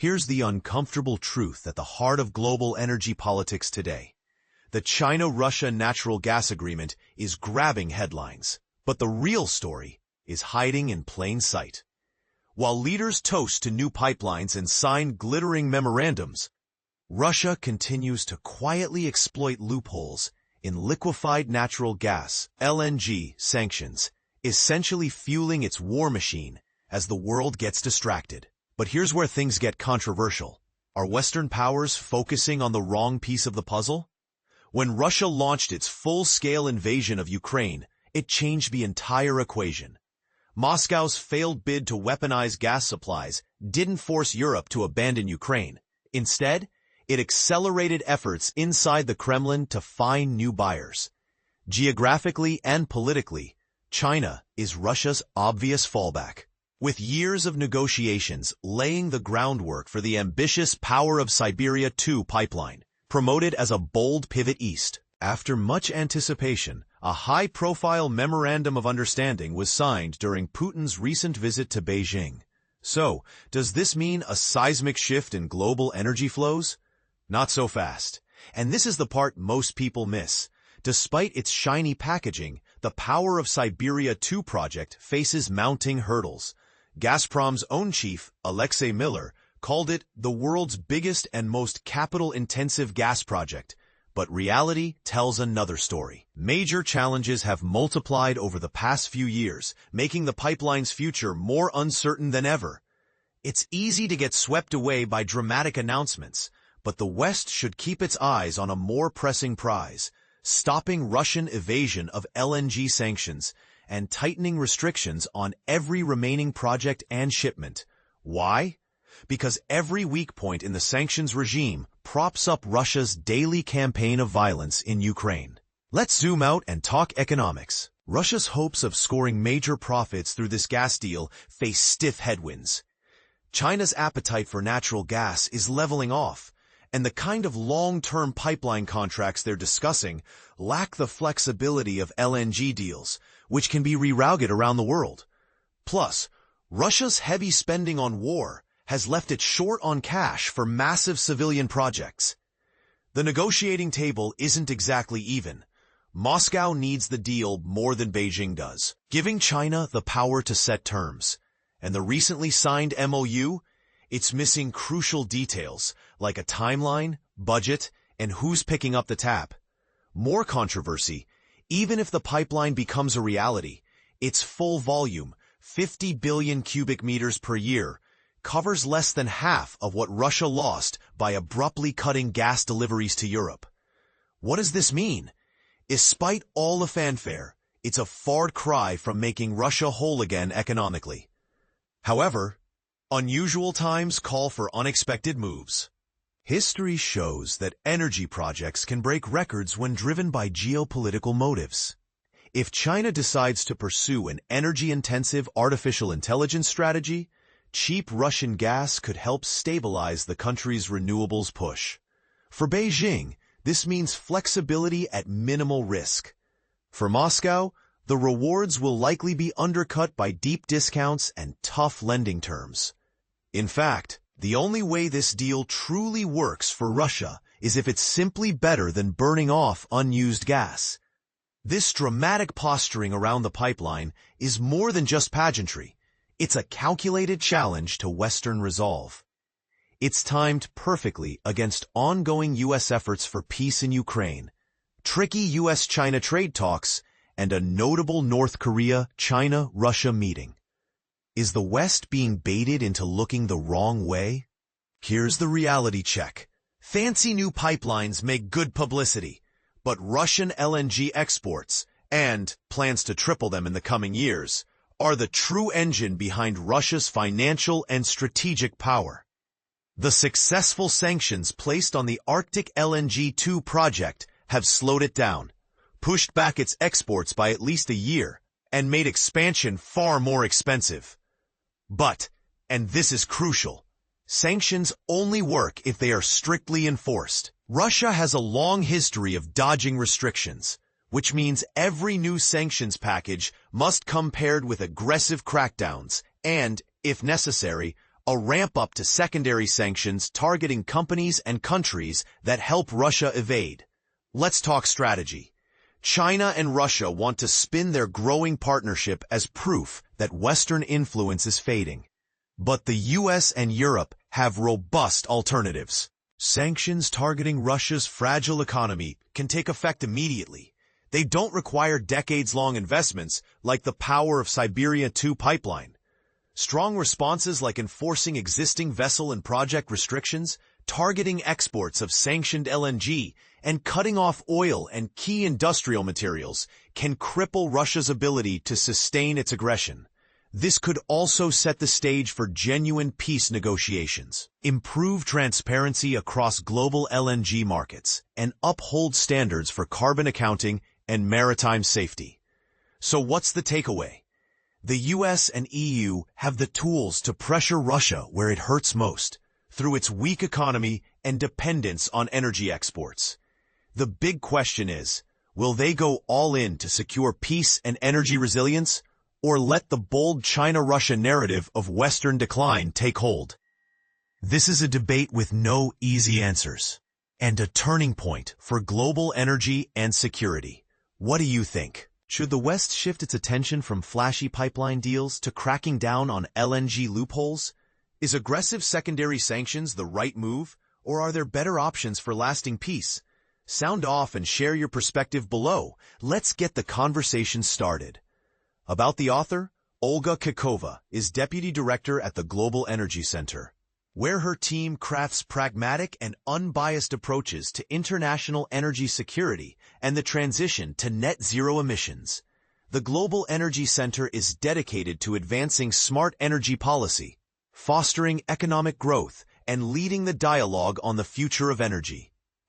Here's the uncomfortable truth at the heart of global energy politics today. The China-Russia natural gas agreement is grabbing headlines, but the real story is hiding in plain sight. While leaders toast to new pipelines and sign glittering memorandums, Russia continues to quietly exploit loopholes in liquefied natural gas, LNG sanctions, essentially fueling its war machine as the world gets distracted. But here's where things get controversial. Are Western powers focusing on the wrong piece of the puzzle? When Russia launched its full-scale invasion of Ukraine, it changed the entire equation. Moscow's failed bid to weaponize gas supplies didn't force Europe to abandon Ukraine. Instead, it accelerated efforts inside the Kremlin to find new buyers. Geographically and politically, China is Russia's obvious fallback. With years of negotiations laying the groundwork for the ambitious Power of Siberia 2 pipeline, promoted as a bold pivot east. After much anticipation, a high-profile memorandum of understanding was signed during Putin's recent visit to Beijing. So, does this mean a seismic shift in global energy flows? Not so fast. And this is the part most people miss. Despite its shiny packaging, the Power of Siberia 2 project faces mounting hurdles. Gazprom's own chief, Alexei Miller, called it the world's biggest and most capital-intensive gas project. But reality tells another story. Major challenges have multiplied over the past few years, making the pipeline's future more uncertain than ever. It's easy to get swept away by dramatic announcements, but the West should keep its eyes on a more pressing prize, stopping Russian evasion of LNG sanctions and tightening restrictions on every remaining project and shipment. Why? Because every weak point in the sanctions regime props up Russia's daily campaign of violence in Ukraine. Let's zoom out and talk economics. Russia's hopes of scoring major profits through this gas deal face stiff headwinds. China's appetite for natural gas is leveling off, and the kind of long-term pipeline contracts they're discussing lack the flexibility of LNG deals, which can be rerouted around the world. Plus, Russia's heavy spending on war has left it short on cash for massive civilian projects. The negotiating table isn't exactly even. Moscow needs the deal more than Beijing does, giving China the power to set terms. And the recently signed MOU, it's missing crucial details like a timeline, budget, and who's picking up the tab. More controversy, even if the pipeline becomes a reality, its full volume, 50 billion cubic meters per year, covers less than half of what Russia lost by abruptly cutting gas deliveries to Europe. What does this mean? Despite all the fanfare, it's a far cry from making Russia whole again economically. However, unusual times call for unexpected moves. History shows that energy projects can break records when driven by geopolitical motives. If China decides to pursue an energy-intensive artificial intelligence strategy, cheap Russian gas could help stabilize the country's renewables push. For Beijing, this means flexibility at minimal risk. For Moscow, the rewards will likely be undercut by deep discounts and tough lending terms. In fact, the only way this deal truly works for Russia is if it's simply better than burning off unused gas. This dramatic posturing around the pipeline is more than just pageantry. It's a calculated challenge to Western resolve. It's timed perfectly against ongoing U.S. efforts for peace in Ukraine, tricky U.S.-China trade talks, and a notable North Korea-China-Russia meeting. Is the West being baited into looking the wrong way? Here's the reality check. Fancy new pipelines make good publicity, but Russian LNG exports, and plans to triple them in the coming years, are the true engine behind Russia's financial and strategic power. The successful sanctions placed on the Arctic LNG 2 project have slowed it down, pushed back its exports by at least a year, and made expansion far more expensive. But, and this is crucial, sanctions only work if they are strictly enforced. Russia has a long history of dodging restrictions, which means every new sanctions package must come paired with aggressive crackdowns and, if necessary, a ramp-up to secondary sanctions targeting companies and countries that help Russia evade. Let's talk strategy. China and Russia want to spin their growing partnership as proof that Western influence is fading. But the US and Europe have robust alternatives. Sanctions targeting Russia's fragile economy can take effect immediately. They don't require decades-long investments like the Power of Siberia 2 pipeline. Strong responses like enforcing existing vessel and project restrictions, targeting exports of sanctioned LNG, and cutting off oil and key industrial materials can cripple Russia's ability to sustain its aggression. This could also set the stage for genuine peace negotiations, improve transparency across global LNG markets, and uphold standards for carbon accounting and maritime safety. So what's the takeaway? The US and EU have the tools to pressure Russia where it hurts most, through its weak economy and dependence on energy exports. The big question is, will they go all in to secure peace and energy resilience, or let the bold China-Russia narrative of Western decline take hold? This is a debate with no easy answers, and a turning point for global energy and security. What do you think? Should the West shift its attention from flashy pipeline deals to cracking down on LNG loopholes? Is aggressive secondary sanctions the right move, or are there better options for lasting peace? Sound off and share your perspective below. Let's get the conversation started. About the author, Olga Kikova is Deputy Director at the Global Energy Center, where her team crafts pragmatic and unbiased approaches to international energy security and the transition to net zero emissions. The Global Energy Center is dedicated to advancing smart energy policy, fostering economic growth, and leading the dialogue on the future of energy.